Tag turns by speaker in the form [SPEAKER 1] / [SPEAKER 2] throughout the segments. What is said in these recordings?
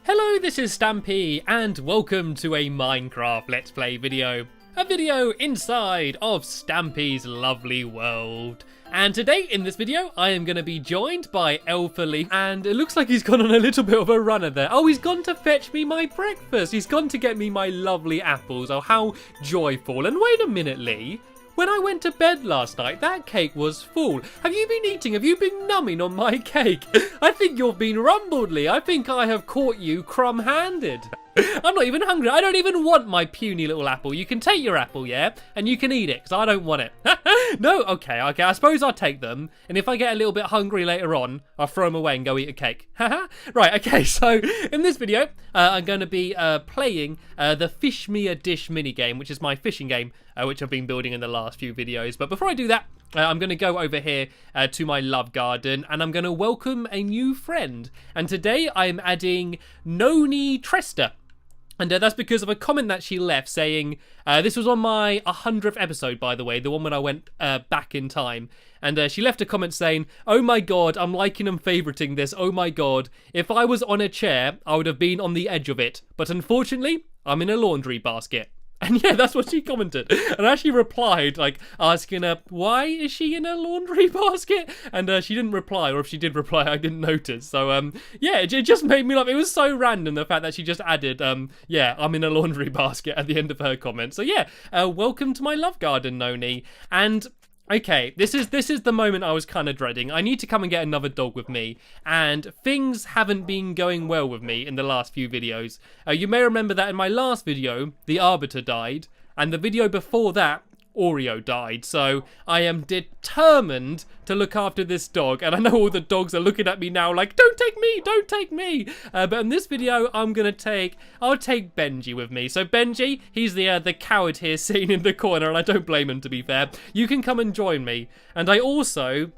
[SPEAKER 1] Hello, this is Stampy, and welcome to a Minecraft Let's Play video. A video inside of Stampy's lovely world. And today, in this video, I am going to be joined by Elfily, and it looks like he's gone on a little bit of a runner there. Oh, he's gone to fetch me my breakfast. He's gone to get me my lovely apples. Oh, how joyful. And wait a minute, Lee. When I went to bed last night, that cake was full. Have you been eating? Have you been numbing on my cake? I think you've been rumbled, Lee. I think I have caught you crumb-handed. I'm not even hungry. I don't even want my puny little apple. You can take your apple, yeah? And you can eat it, because I don't want it. No? Okay. I suppose I'll take them. And if I get a little bit hungry later on, I'll throw them away and go eat a cake. Right, okay. So, in this video, I'm going to be playing the Fish Me a Dish minigame, which is my fishing game, which I've been building in the last few videos. But before I do that, I'm going to go over here to my love garden, and I'm going to welcome a new friend. And today, I'm adding Noni Trester. And that's because of a comment that she left saying, this was on my 100th episode, by the way, the one when I went back in time. And she left a comment saying, oh my god, I'm liking and favoriting this, oh my god. If I was on a chair, I would have been on the edge of it. But unfortunately, I'm in a laundry basket. And yeah, that's what she commented. And I actually replied, like, asking her, why is she in a laundry basket? And she didn't reply, or if she did reply, I didn't notice. So, yeah, it just made me laugh. It was so random, the fact that she just added, yeah, I'm in a laundry basket at the end of her comment. So yeah, welcome to my love garden, Noni. And okay, this is the moment I was kind of dreading. I need to come and get another dog with me, and things haven't been going well with me in the last few videos. You may remember that in my last video, the Arbiter died, and the video before that, Oreo died. So I am determined to look after this dog, and I know all the dogs are looking at me now like, don't take me, don't take me. But in this video, I'll take Benji with me. So Benji, he's the coward here sitting in the corner, and I don't blame him, to be fair. You can come and join me. And I also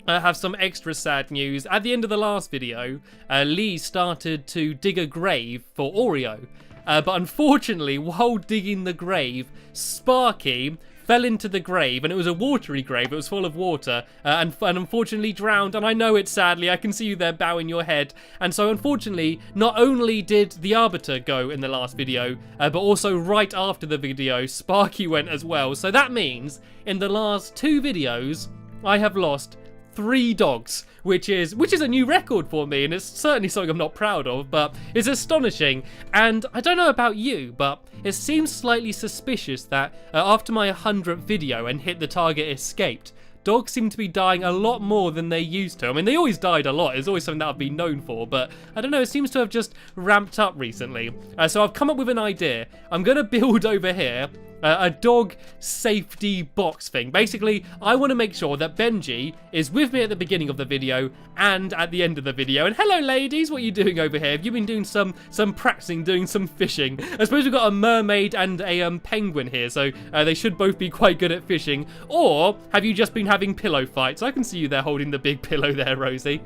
[SPEAKER 1] have some extra sad news. At the end of the last video, Lee started to dig a grave for Oreo. But unfortunately, while digging the grave, Sparky fell into the grave, and it was a watery grave, it was full of water, and unfortunately drowned. And I know it, sadly, I can see you there bowing your head. And so unfortunately, not only did the Arbiter go in the last video, but also right after the video, Sparky went as well. So that means, in the last 2 videos, I have lost 3 dogs, which is a new record for me, and it's certainly something I'm not proud of, but it's astonishing. And I don't know about you, but it seems slightly suspicious that after my 100th video and hit the target escaped, dogs seem to be dying a lot more than they used to. I mean, they always died a lot. It's always something that I've been known for, but I don't know, it seems to have just ramped up recently. So I've come up with an idea. I'm going to build over here a dog safety box thing. Basically, I want to make sure that Benji is with me at the beginning of the video and at the end of the video. And hello, ladies, what are you doing over here? Have you been doing some practicing, doing some fishing? I suppose we've got a mermaid and a penguin here, so they should both be quite good at fishing. Or have you just been having pillow fights? I can see you there holding the big pillow there, Rosie.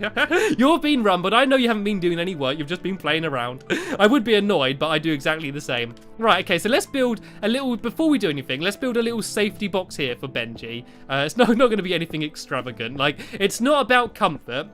[SPEAKER 1] You've been rumbled. I know you haven't been doing any work. You've just been playing around. I would be annoyed, but I do exactly the same. Right, okay, so let's build a little, before we do anything, let's build a little safety box here for Benji. It's not going to be anything extravagant. Like, it's not about comfort.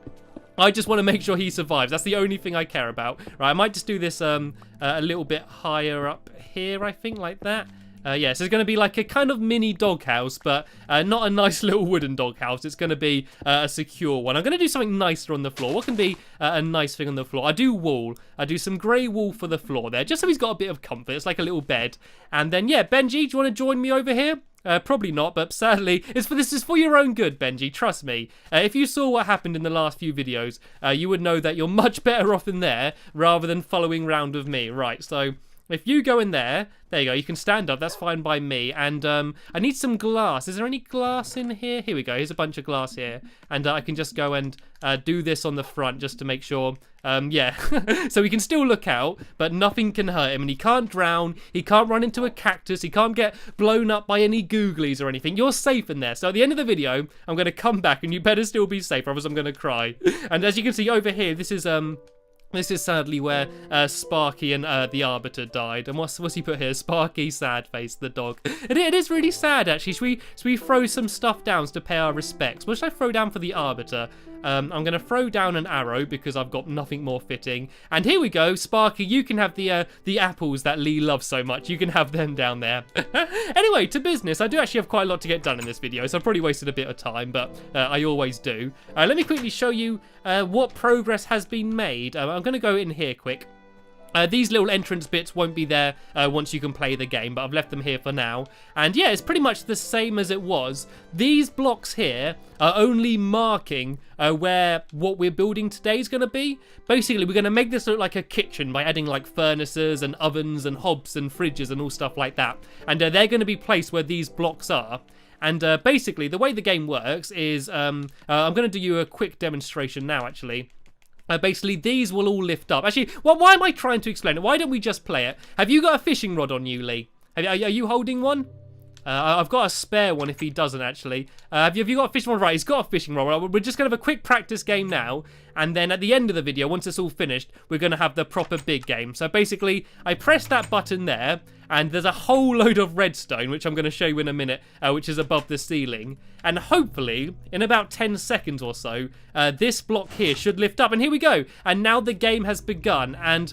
[SPEAKER 1] I just want to make sure he survives. That's the only thing I care about. Right, I might just do this a little bit higher up here, I think, like that. Yeah, so it's going to be like a kind of mini doghouse, but not a nice little wooden doghouse. It's going to be a secure one. I'm going to do something nicer on the floor. What can be a nice thing on the floor? I do wool. I do some grey wool for the floor there, just so he's got a bit of comfort. It's like a little bed. And then, yeah, Benji, do you want to join me over here? Probably not, but sadly, this is for your own good, Benji, trust me. If you saw what happened in the last few videos, you would know that you're much better off in there rather than following around with me. Right, so if you go in there you go, you can stand up, that's fine by me. And I need some glass. Is there any glass in here? Here we go, here's a bunch of glass here. And I can just go and do this on the front just to make sure, yeah. So he can still look out, but nothing can hurt him. And he can't drown, he can't run into a cactus, he can't get blown up by any googlies or anything. You're safe in there. So at the end of the video, I'm going to come back and you better still be safe, or else I'm going to cry. And as you can see over here, this is sadly where Sparky and the Arbiter died. And what's he put here? Sparky, sad face, the dog. It is really sad, actually. Should we throw some stuff down to pay our respects? What should I throw down for the Arbiter? I'm going to throw down an arrow because I've got nothing more fitting. And here we go, Sparky, you can have the apples that Lee loves so much. You can have them down there. Anyway, to business. I do actually have quite a lot to get done in this video, so I've probably wasted a bit of time, but I always do. Let me quickly show you what progress has been made. I'm going to go in here quick. These little entrance bits won't be there once you can play the game, but I've left them here for now. And yeah, it's pretty much the same as it was. These blocks here are only marking where what we're building today is going to be. Basically, we're going to make this look like a kitchen by adding like furnaces and ovens and hobs and fridges and all stuff like that. And they're going to be placed where these blocks are. And basically, the way the game works is, I'm going to do you a quick demonstration now, actually. Basically, these will all lift up. Actually, well, why am I trying to explain it? Why don't we just play it? Have you got a fishing rod on you, Lee? Are you holding one? I've got a spare one if he doesn't, actually. Have you got a fishing rod? Right, he's got a fishing rod. We're just going to have a quick practice game now. And then at the end of the video, once it's all finished, we're going to have the proper big game. So basically, I press that button there. And there's a whole load of redstone, which I'm going to show you in a minute, which is above the ceiling. And hopefully, in about 10 seconds or so, this block here should lift up. And here we go. And now the game has begun. And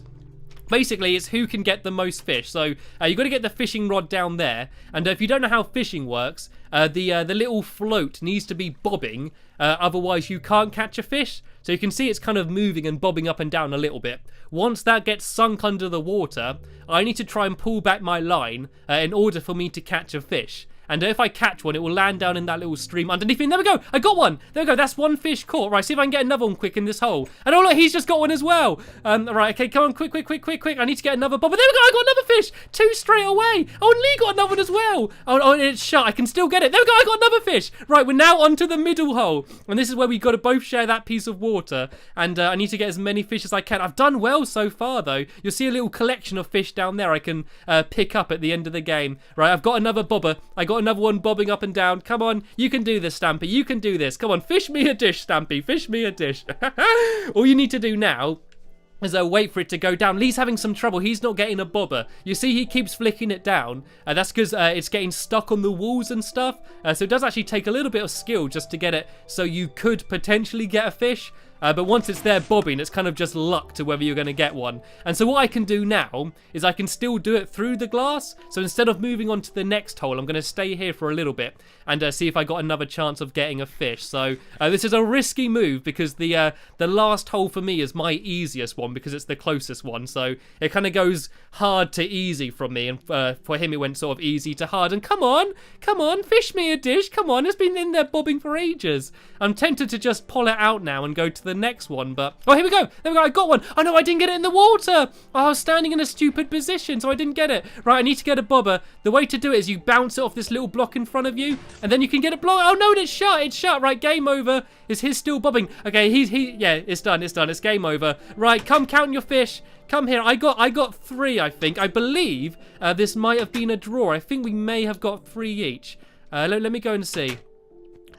[SPEAKER 1] basically, it's who can get the most fish. So you've got to get the fishing rod down there. And if you don't know how fishing works, the little float needs to be bobbing. Otherwise, you can't catch a fish. So you can see it's kind of moving and bobbing up and down a little bit. Once that gets sunk under the water, I need to try and pull back my line in order for me to catch a fish. And if I catch one, it will land down in that little stream underneath me. And there we go. I got one. There we go. That's one fish caught. Right, see if I can get another one quick in this hole. And oh, look, he's just got one as well. Right, okay, come on, quick. I need to get another bobber. There we go. I got another fish. 2 straight away. Oh, and Lee got another one as well. Oh, it's shut. I can still get it. There we go. I got another fish. Right, we're now onto the middle hole. And this is where we've got to both share that piece of water. And I need to get as many fish as I can. I've done well so far, though. You'll see a little collection of fish down there I can pick up at the end of the game. Right, I've got another bobber. I got another one bobbing up and down. Come on, you can do this, Stampy. You can do this. Come on, fish me a dish, Stampy. Fish me a dish. All you need to do now is wait for it to go down. Lee's having some trouble. He's not getting a bobber. You see, he keeps flicking it down. That's because it's getting stuck on the walls and stuff. So it does actually take a little bit of skill just to get it so you could potentially get a fish. But once it's there bobbing, it's kind of just luck to whether you're going to get one. And so what I can do now is I can still do it through the glass. So instead of moving on to the next hole, I'm going to stay here for a little bit and see if I got another chance of getting a fish. So this is a risky move because the last hole for me is my easiest one because it's the closest one. So it kind of goes hard to easy from me. And for him, it went sort of easy to hard. And come on, fish me a dish. Come on, it's been in there bobbing for ages. I'm tempted to just pull it out now and go to the next one, but oh, here we go. There we go. I got one. Oh no, I didn't get it in the water. Oh, I was standing in a stupid position, so I didn't get it. Right, I need to get a bobber. The way to do it is you bounce it off this little block in front of you, and then you can get a block. Oh no, it's shut. It's shut. Right, game over. Is his still bobbing? Okay, yeah, it's done. It's game over. Right, come count your fish. Come here. I got 3, I think. I believe this might have been a draw. I think we may have got 3 each. Let me go and see.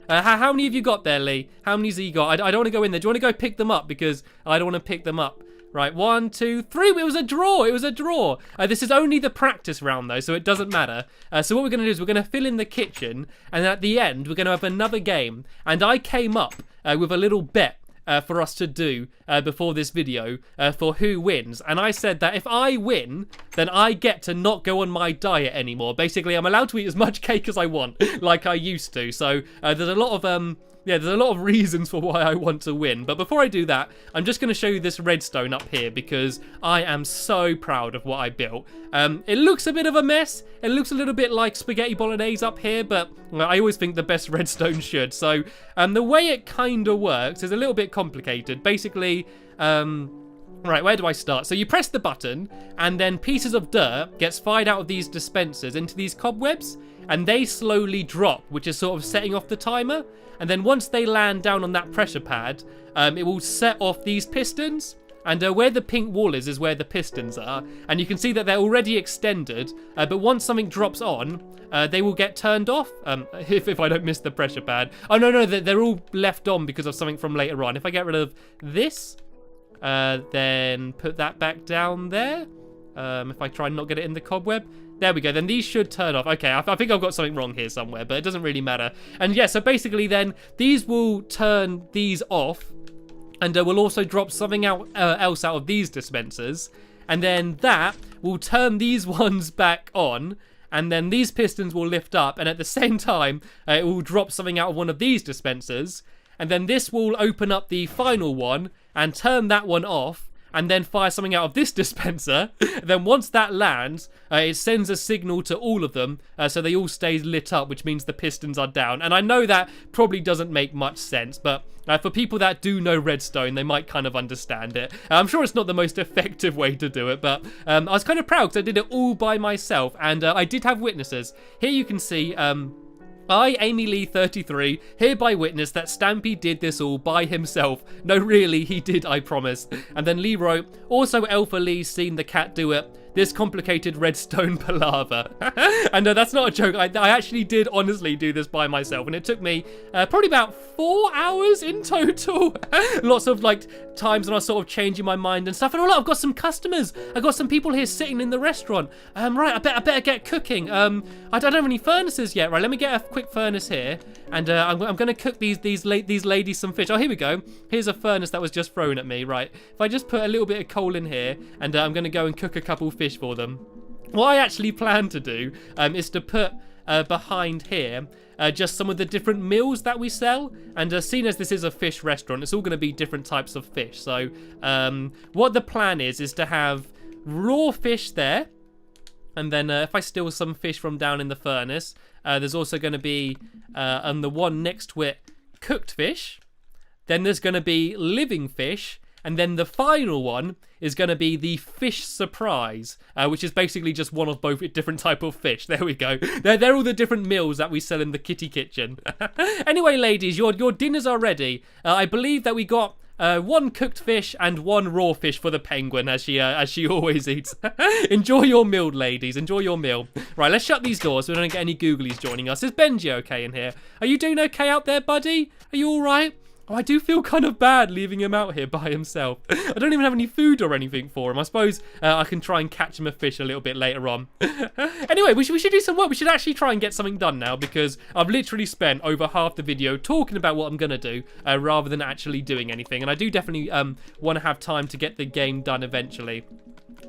[SPEAKER 1] How many have you got there, Lee? How many's have you got? I don't want to go in there. Do you want to go pick them up? Because I don't want to pick them up. Right, 1, 2, 3. It was a draw. It was a draw. This is only the practice round, though, so it doesn't matter. So what we're going to do is we're going to fill in the kitchen, and at the end, we're going to have another game. And I came up with a little bet for us to do before this video for who wins. And I said that if I win, then I get to not go on my diet anymore. Basically, I'm allowed to eat as much cake as I want, like I used to. So there's a lot of there's a lot of reasons for why I want to win. But before I do that, I'm just going to show you this redstone up here because I am so proud of what I built. It looks a bit of a mess. It looks a little bit like spaghetti bolognese up here, but I always think the best redstone should. So the way it kind of works is a little bit complicated. Basically, right, where do I start? So you press the button, and then pieces of dirt gets fired out of these dispensers into these cobwebs, and they slowly drop, which is sort of setting off the timer. And then once they land down on that pressure pad, it will set off these pistons. And where the pink wall is where the pistons are. And you can see that they're already extended. But once something drops on, they will get turned off. If I don't miss the pressure pad. Oh, no, they're all left on because of something from later on. If I get rid of this, then put that back down there. If I try and not get it in the cobweb. There we go. Then these should turn off. Okay, I think I've got something wrong here somewhere, but it doesn't really matter. And yeah, so basically then these will turn these off, and we'll also drop something else out of these dispensers, and then that will turn these ones back on, and then these pistons will lift up, and at the same time it will drop something out of one of these dispensers, and then this will open up the final one and turn that one off, and then fire something out of this dispenser. Then once that lands, it sends a signal to all of them, so they all stay lit up, which means the pistons are down. And I know that probably doesn't make much sense, but for people that do know redstone, they might kind of understand it. I'm sure it's not the most effective way to do it, but I was kind of proud because I did it all by myself, and I did have witnesses. Here you can see... I, Amy Lee 33, hereby witness that Stampy did this all by himself. No, really, he did, I promise. And then Lee wrote, also Alpha Lee's seen the cat do it. This complicated redstone palaver. And that's not a joke. I actually did honestly do this by myself, and it took me probably about 4 hours in total. Lots of like times when I was sort of changing my mind and stuff. And I've got some customers. I've got some people here sitting in the restaurant. Right, I better get cooking. I don't have any furnaces yet. Right, let me get a quick furnace here, and I'm going to cook these ladies some fish. Oh, here we go. Here's a furnace that was just thrown at me. Right, if I just put a little bit of coal in here, and I'm going to go and cook a couple fish for them. What I actually plan to do is to put behind here just some of the different meals that we sell, and seeing as this is a fish restaurant, it's all going to be different types of fish. So what the plan is to have raw fish there, and then if I steal some fish from down in the furnace, there's also going to be on the one next to it cooked fish, then there's going to be living fish, and then the final one is going to be the fish surprise, which is basically just one of both different type of fish. There we go. They're all the different meals that we sell in the kitty kitchen. Anyway, ladies, your dinners are ready. I believe that we got one cooked fish and one raw fish for the penguin, as she always eats. Enjoy your meal, ladies. Enjoy your meal. Right, let's shut these doors so we don't get any googlies joining us. Is Benji okay in here? Are you doing okay out there, buddy? Are you all right? Oh, I do feel kind of bad leaving him out here by himself. I don't even have any food or anything for him. I suppose I can try and catch him a fish a little bit later on. Anyway, we should do some work. We should actually try and get something done now, because I've literally spent over half the video talking about what I'm going to do rather than actually doing anything. And I do definitely want to have time to get the game done eventually.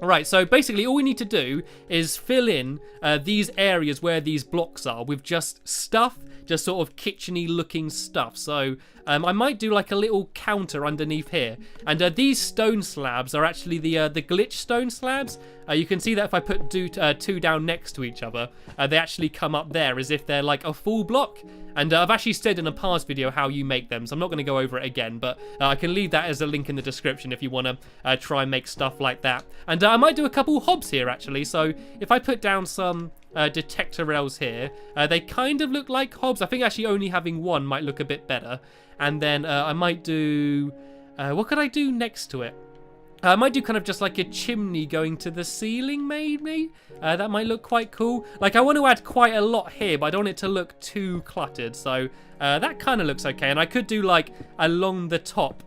[SPEAKER 1] Alright, so basically all we need to do is fill in these areas where these blocks are with just stuff, just sort of kitchen-y looking stuff. So I might do like a little counter underneath here. And these stone slabs are actually the glitch stone slabs. You can see that if I put two down next to each other, they actually come up there as if they're like a full block. And I've actually said in a past video how you make them, so I'm not going to go over it again, but I can leave that as a link in the description if you want to try and make stuff like that. And I might do a couple hobs here, actually. So if I put down some detector rails here, they kind of look like hobs. I think actually only having one might look a bit better. And then I might do... what could I do next to it? I might do kind of just like a chimney going to the ceiling, maybe? That might look quite cool. Like, I want to add quite a lot here, but I don't want it to look too cluttered. So that kind of looks okay. And I could do, like, along the top.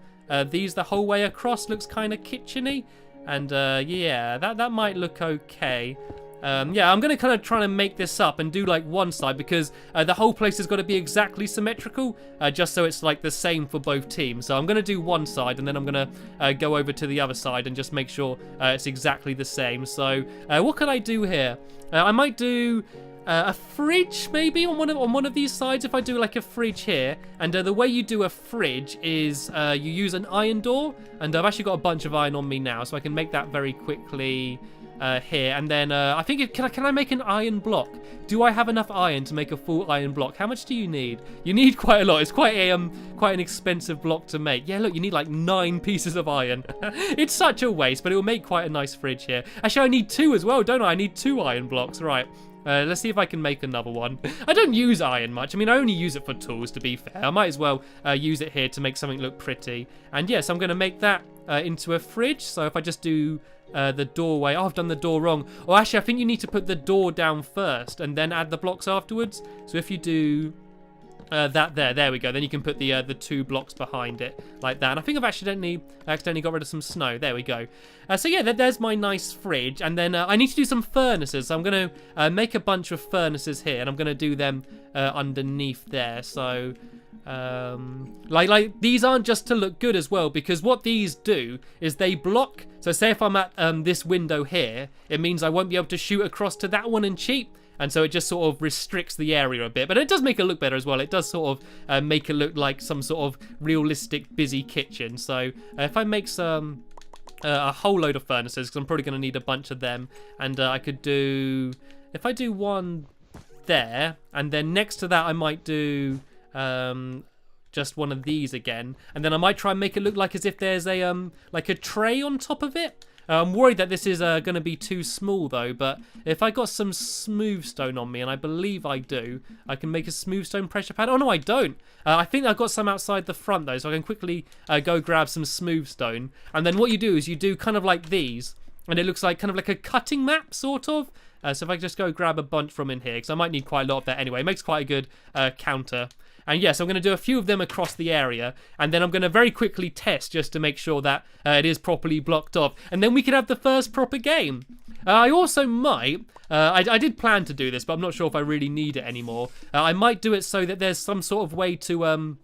[SPEAKER 1] These the whole way across looks kind of kitchen-y. And, yeah, that might look okay. Yeah, I'm going to kind of try to make this up and do like one side, because the whole place has got to be exactly symmetrical, just so it's like the same for both teams. So I'm going to do one side, and then I'm going to go over to the other side and just make sure it's exactly the same. So what could I do here? I might do a fridge maybe on one of these sides. If I do like a fridge here, and the way you do a fridge is you use an iron door, and I've actually got a bunch of iron on me now, so I can make that very quickly. Here, and then I think can I make an iron block? Do I have enough iron to make a full iron block? How much do you need? You need quite a lot. It's quite an expensive block to make. Yeah, look, you need like 9 pieces of iron. It's such a waste, but it will make quite a nice fridge here. Actually, I need 2 as well, don't I? I need 2 iron blocks, right? Let's see if I can make another one. I don't use iron much. I mean, I only use it for tools, to be fair. I might as well use it here to make something look pretty. And yes, I'm going to make that into a fridge. So if I just do the doorway. Oh, I've done the door wrong. Oh, actually, I think you need to put the door down first and then add the blocks afterwards. So if you do there we go. Then you can put the 2 blocks behind it like that. And I think I've accidentally got rid of some snow. There we go. So yeah, there's my nice fridge. And then I need to do some furnaces. So I'm going to make a bunch of furnaces here, and I'm going to do them underneath there. So like these aren't just to look good as well, because what these do is they block. So say if I'm at this window here, it means I won't be able to shoot across to that one and cheat. And so it just sort of restricts the area a bit. But it does make it look better as well. It does sort of make it look like some sort of realistic, busy kitchen. So if I make some... a whole load of furnaces, because I'm probably going to need a bunch of them. And I could do... If I do one there, and then next to that I might do just one of these again. And then I might try and make it look like as if there's a like a tray on top of it. I'm worried that this is going to be too small though, but if I got some smooth stone on me, and I believe I do, I can make a smooth stone pressure pad. Oh no, I don't. I think I've got some outside the front though, so I can quickly go grab some smooth stone. And then what you do is you do kind of like these, and it looks like kind of like a cutting map, sort of. So if I just go grab a bunch from in here, because I might need quite a lot of that anyway. It makes quite a good counter. And yes, I'm going to do a few of them across the area, and then I'm going to very quickly test just to make sure that it is properly blocked off, and then we can have the first proper game. I also might, I did plan to do this, but I'm not sure if I really need it anymore. I might do it so that there's some sort of way to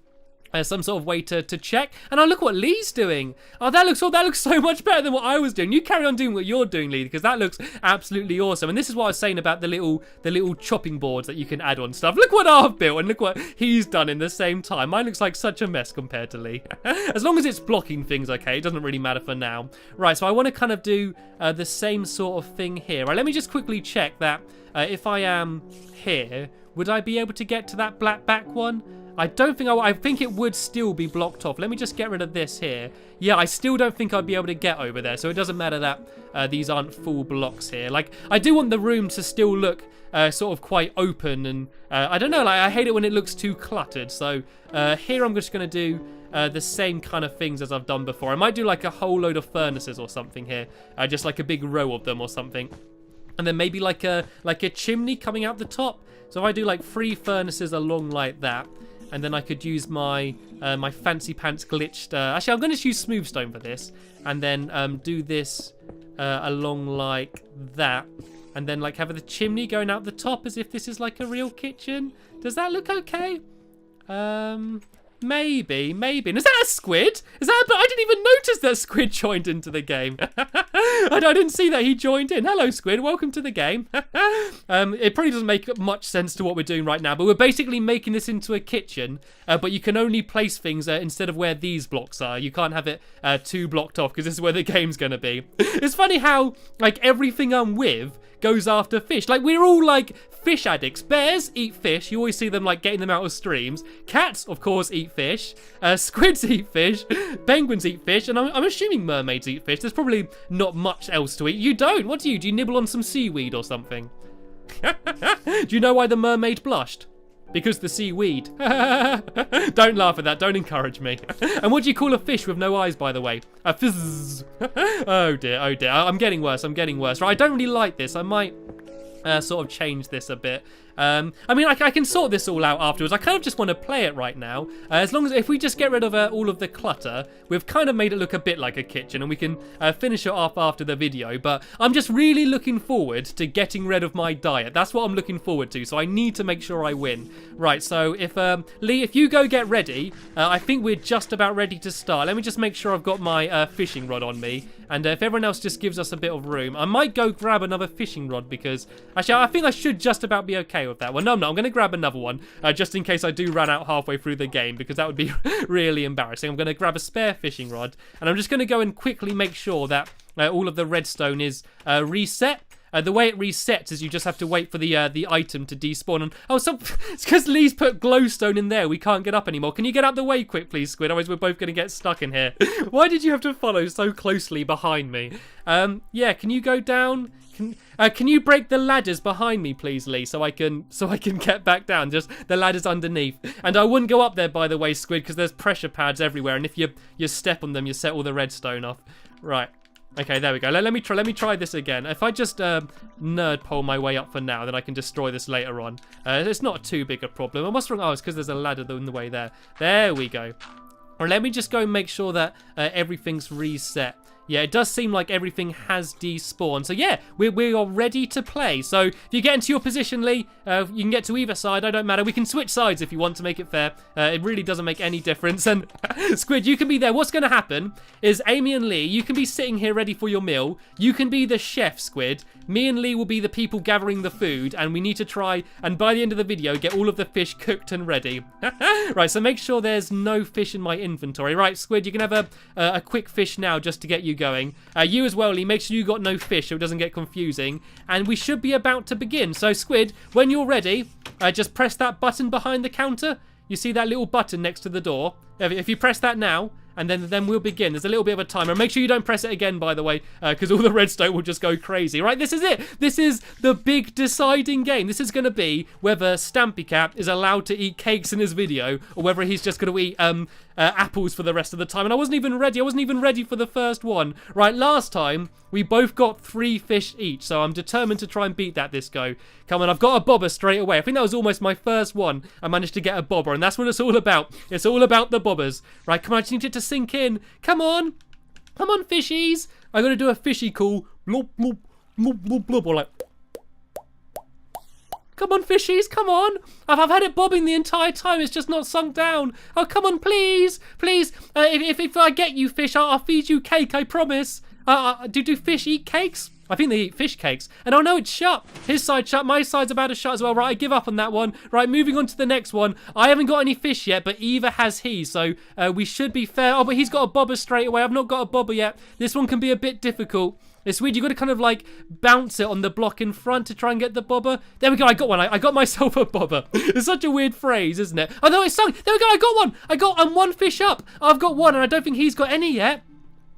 [SPEAKER 1] to check. And look what Lee's doing. Oh, that looks so much better than what I was doing. You carry on doing what you're doing, Lee, because that looks absolutely awesome. And this is what I was saying about the little chopping boards that you can add on stuff. Look what I've built, and look what he's done in the same time. Mine looks like such a mess compared to Lee. As long as it's blocking things, okay, it doesn't really matter for now. Right, so I want to kind of do the same sort of thing here. Right, let me just quickly check that if I am here, would I be able to get to that black back one? I don't think I think it would still be blocked off. Let me just get rid of this here. Yeah, I still don't think I'd be able to get over there. So it doesn't matter that these aren't full blocks here. Like, I do want the room to still look sort of quite open. And I don't know, like, I hate it when it looks too cluttered. So here I'm just going to do the same kind of things as I've done before. I might do like a whole load of furnaces or something here. Just like a big row of them or something. And then maybe like a chimney coming out the top. So if I do like 3 furnaces along like that, and then I could use my my fancy pants glitched. Actually, I'm going to use smooth stone for this, and then do this along like that, and then like have the chimney going out the top as if this is like a real kitchen. Does that look okay? Maybe. And is that a squid? But I didn't even notice that squid joined into the game. I didn't see that he joined in. Hello, squid. Welcome to the game. It probably doesn't make much sense to what we're doing right now, but we're basically making this into a kitchen, but you can only place things instead of where these blocks are. You can't have it 2 blocked off, because this is where the game's going to be. It's funny how, like, everything I'm with goes after fish. Like, we're all, like, fish addicts. Bears eat fish. You always see them, like, getting them out of streams. Cats, of course, eat fish. Squids eat fish. Penguins eat fish. And I'm assuming mermaids eat fish. There's probably not much else to eat. You don't. What do you do? You nibble on some seaweed or something? Do you know why the mermaid blushed? Because the seaweed. Don't laugh at that. Don't encourage me. And what do you call a fish with no eyes, by the way? A fizz. Oh dear. I'm getting worse. Right, I don't really like this. I might sort of change this a bit. I mean, I can sort this all out afterwards. I kind of just want to play it right now. As long as if we just get rid of all of the clutter, we've kind of made it look a bit like a kitchen, and we can finish it off after the video. But I'm just really looking forward to getting rid of my diet. That's what I'm looking forward to. So I need to make sure I win. Right. So if Lee, if you go get ready, I think we're just about ready to start. Let me just make sure I've got my fishing rod on me, and if everyone else just gives us a bit of room, I might go grab another fishing rod, because actually I think I should just about be okay with that one. No, I'm going to grab another one just in case I do run out halfway through the game, because that would be really embarrassing. I'm going to grab a spare fishing rod, and I'm just going to go and quickly make sure that all of the redstone is reset. The way it resets is you just have to wait for the item to despawn. And it's because Lee's put glowstone in there. We can't get up anymore. Can you get out the way quick, please, Squid? Otherwise, we're both going to get stuck in here. Why did you have to follow so closely behind me? Yeah, can you go down? Can you break the ladders behind me, please, Lee, so I can get back down? Just the ladders underneath. And I wouldn't go up there, by the way, Squid, because there's pressure pads everywhere, and if you step on them, you set all the redstone off. Right. Okay, there we go. Let me try this again. If I just nerd pole my way up for now, then I can destroy this later on. It's not too big a problem. And what's wrong? Oh, it's because there's a ladder in the way there. There we go. Or let me just go and make sure that everything's reset. Yeah, it does seem like everything has despawned. So yeah, we are ready to play. So if you get into your position, Lee, you can get to either side. I don't matter. We can switch sides if you want to make it fair. It really doesn't make any difference. And Squid, you can be there. What's going to happen is Amy and Lee, you can be sitting here ready for your meal. You can be the chef, Squid. Me and Lee will be the people gathering the food. And we need to try, and by the end of the video, get all of the fish cooked and ready. Right, so make sure there's no fish in my inventory. Right, Squid, you can have a quick fish now just to get you going. You as well, Lee, make sure you got no fish so it doesn't get confusing. And we should be about to begin. So Squid, when you're ready, just press that button behind the counter. You see that little button next to the door? If you press that now, and then we'll begin. There's a little bit of a timer. Make sure you don't press it again, by the way, because all the redstone will just go crazy. Right, this is it. This is the big deciding game. This is going to be whether Stampy Cat is allowed to eat cakes in his video, or whether he's just going to eat apples for the rest of the time. And I wasn't even ready. I wasn't even ready for the first one. Right, last time, we both got 3 fish each, so I'm determined to try and beat that this go. Come on, I've got a bobber straight away. I think that was almost my first one. I managed to get a bobber, and that's what it's all about. It's all about the bobbers. Right, come on, I just need it to sink in. Come on. Come on, fishies. I'm going to do a fishy call. Bloop, bloop, bloop, bloop, bloop, or like... Come on, fishies, come on. I've had it bobbing the entire time. It's just not sunk down. Oh, come on, please. Please. If I get you fish, I'll feed you cake, I promise. Do fish eat cakes? I think they eat fish cakes. And oh no, it's shut. His side's shut. My side's about to shut as well. Right, I give up on that one. Right, moving on to the next one. I haven't got any fish yet, but either has he. So we should be fair. Oh, but he's got a bobber straight away. I've not got a bobber yet. This one can be a bit difficult. It's weird. You've got to kind of like bounce it on the block in front to try and get the bobber. There we go. I got one. I got myself a bobber. It's such a weird phrase, isn't it? Oh no, it's sunk. There we go. I got one. I'm one fish up. I've got one, and I don't think he's got any yet.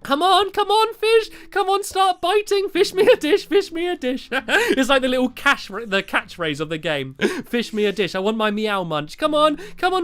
[SPEAKER 1] Come on, fish. Come on, start biting. Fish me a dish, fish me a dish. It's like the little catchphrase of the game. Fish me a dish. I want my meow munch. Come on,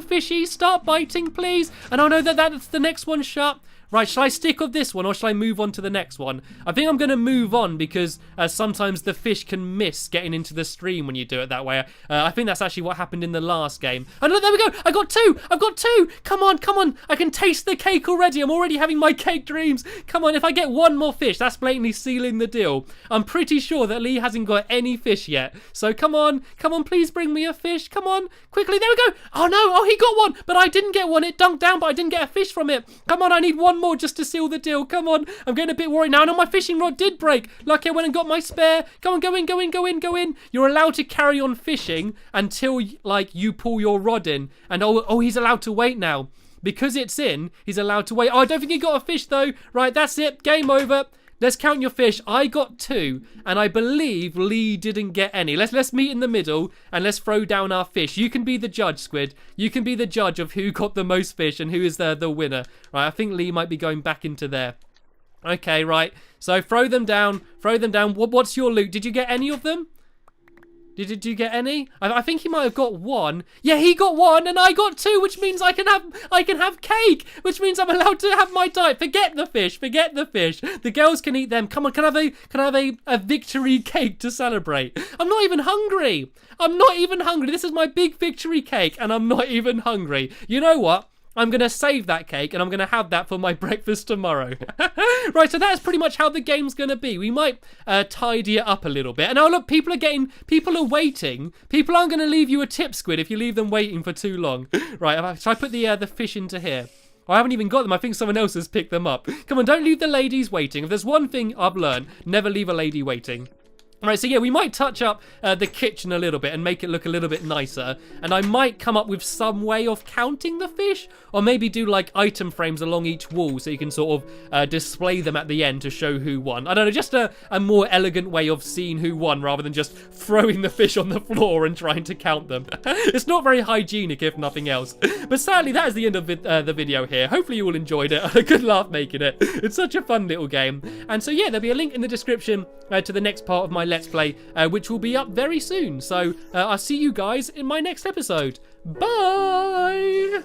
[SPEAKER 1] fishy. Start biting, please. And oh no, that's the next one shut. Right, shall I stick with this one or shall I move on to the next one? I think I'm going to move on because sometimes the fish can miss getting into the stream when you do it that way. I think that's actually what happened in the last game. Oh, no, there we go. I got 2. I've got 2. Come on. I can taste the cake already. I'm already having my cake dreams. Come on, if I get one more fish, that's blatantly sealing the deal. I'm pretty sure that Lee hasn't got any fish yet. So come on, please bring me a fish. Come on, quickly. There we go. Oh, no. Oh, he got one, but I didn't get one. It dunked down, but I didn't get a fish from it. Come on, I need one more just to seal the deal. Come on, I'm getting a bit worried now. No, my fishing rod did break. Lucky I went and got my spare. Go on, go in. You're allowed to carry on fishing until like you pull your rod in. And oh, he's allowed to wait now. Because it's in, he's allowed to wait. Oh, I don't think he got a fish though. Right, that's it. Game over. Let's count your fish. I got 2, and I believe Lee didn't get any. Let's meet in the middle, and let's throw down our fish. You can be the judge, Squid. You can be the judge of who got the most fish and who is the winner. Right, I think Lee might be going back into there. Okay, right. So throw them down. What's your loot? Did you get any of them? Did you get any? I think he might have got 1. Yeah, he got 1 and I got 2, which means I can have cake, which means I'm allowed to have my diet. Forget the fish. The girls can eat them. Come on, can I have a victory cake to celebrate? I'm not even hungry. This is my big victory cake and I'm not even hungry. You know what? I'm going to save that cake and I'm going to have that for my breakfast tomorrow. Right, so that's pretty much how the game's going to be. We might tidy it up a little bit. And now look, people are waiting. People aren't going to leave you a tip, Squid, if you leave them waiting for too long. Right, shall I put the fish into here? I haven't even got them. I think someone else has picked them up. Come on, don't leave the ladies waiting. If there's one thing I've learned, never leave a lady waiting. Right, so yeah, we might touch up the kitchen a little bit and make it look a little bit nicer. And I might come up with some way of counting the fish. Or maybe do like item frames along each wall so you can sort of display them at the end to show who won. I don't know, just a more elegant way of seeing who won rather than just throwing the fish on the floor and trying to count them. It's not very hygienic if nothing else. But sadly, that is the end of the video here. Hopefully you all enjoyed it. I had a good laugh making it. It's such a fun little game. And so yeah, there'll be a link in the description to the next part of my Let's Play, which will be up very soon. So I'll see you guys in my next episode. Bye!